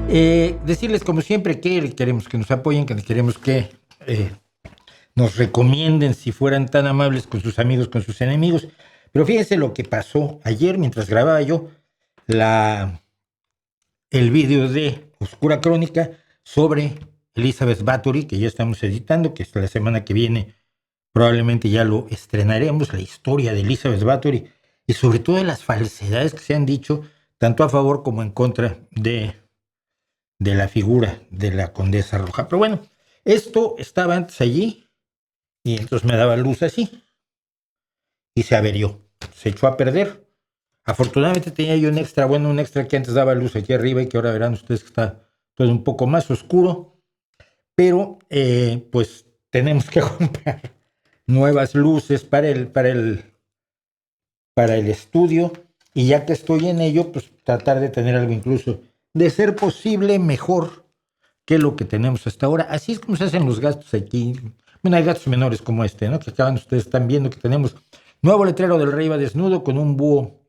Decirles como siempre que queremos que nos apoyen, que queremos que nos recomienden si fueran tan amables con sus amigos, con sus enemigos. Pero fíjense lo que pasó ayer mientras grababa yo el vídeo de Oscura Crónica sobre Elizabeth Bathory, que ya estamos editando, que la semana que viene probablemente ya lo estrenaremos, la historia de Elizabeth Bathory y sobre todo de las falsedades que se han dicho tanto a favor como en contra de la figura de la Condesa Roja. Pero bueno, esto estaba antes allí y entonces me daba luz así y se averió, se echó a perder. Afortunadamente tenía yo un extra que antes daba luz aquí arriba y que ahora verán ustedes que está todo un poco más oscuro, pero pues tenemos que comprar nuevas luces para el estudio, y ya que estoy en ello, pues tratar de tener algo incluso de ser posible mejor que lo que tenemos hasta ahora. Así es como se hacen los gastos aquí. Bueno, hay gastos menores como este, ¿no? Que ustedes están viendo que tenemos nuevo letrero del Rey va desnudo con un búho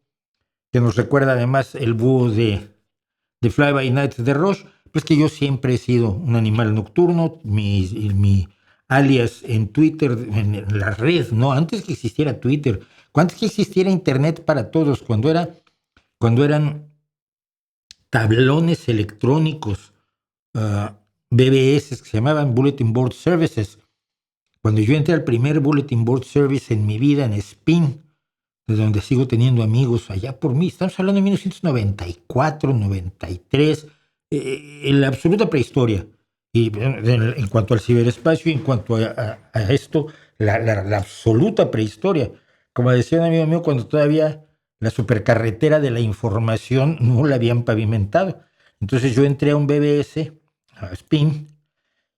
que nos recuerda además el búho de Fly By Night de Rush. Pues que yo siempre he sido un animal nocturno, mi alias en Twitter, en la red, ¿no? Antes que existiera Twitter, antes que existiera Internet para todos, cuando eran tablones electrónicos, BBS, que se llamaban Bulletin Board Services. Cuando yo entré al primer Bulletin Board Service en mi vida, en Spin, de donde sigo teniendo amigos allá por mí, estamos hablando de 1994, 93, en la absoluta prehistoria. Y en cuanto al ciberespacio, en cuanto a esto, la absoluta prehistoria. Como decía un amigo mío, cuando todavía la supercarretera de la información no la habían pavimentado. Entonces yo entré a un BBS, a Spin,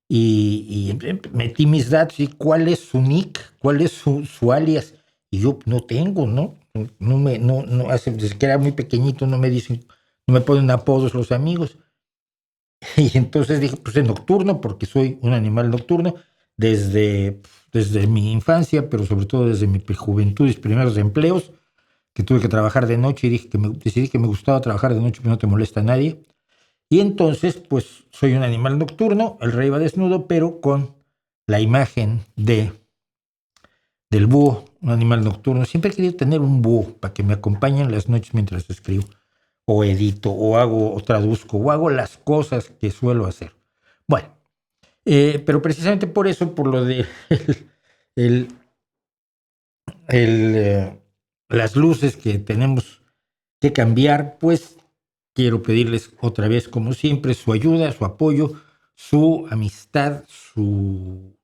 y metí mis datos y cuál es su nick, cuál es su alias. Y yo no tengo, ¿no? Desde que era muy pequeñito no me dicen, no me ponen apodos los amigos. Y entonces dije, pues es nocturno, porque soy un animal nocturno desde mi infancia, pero sobre todo desde mi juventud y primeros empleos, que tuve que trabajar de noche y decidí que me gustaba trabajar de noche, porque no te molesta a nadie. Y entonces, pues soy un animal nocturno, el rey va desnudo, pero con la imagen del búho, un animal nocturno. Siempre he querido tener un búho para que me acompañe en las noches mientras escribo, o edito, o hago, o traduzco, o hago las cosas que suelo hacer. Bueno, pero precisamente por eso, por lo de el, las luces que tenemos que cambiar, pues quiero pedirles otra vez, como siempre, su ayuda, su apoyo, su amistad, su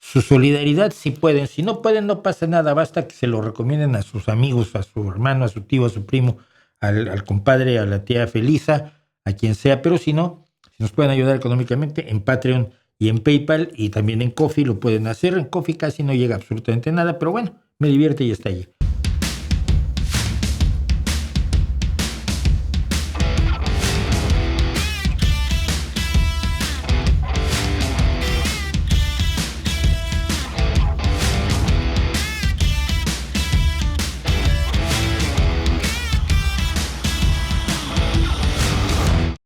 solidaridad, si pueden. Si no pueden, no pasa nada, basta que se lo recomienden a sus amigos, a su hermano, a su tío, a su primo, al compadre, a la tía Felisa, a quien sea. Pero si no, si nos pueden ayudar económicamente en Patreon y en PayPal, y también en Ko-fi lo pueden hacer. En Ko-fi casi no llega absolutamente nada, pero bueno, me divierte y está allí.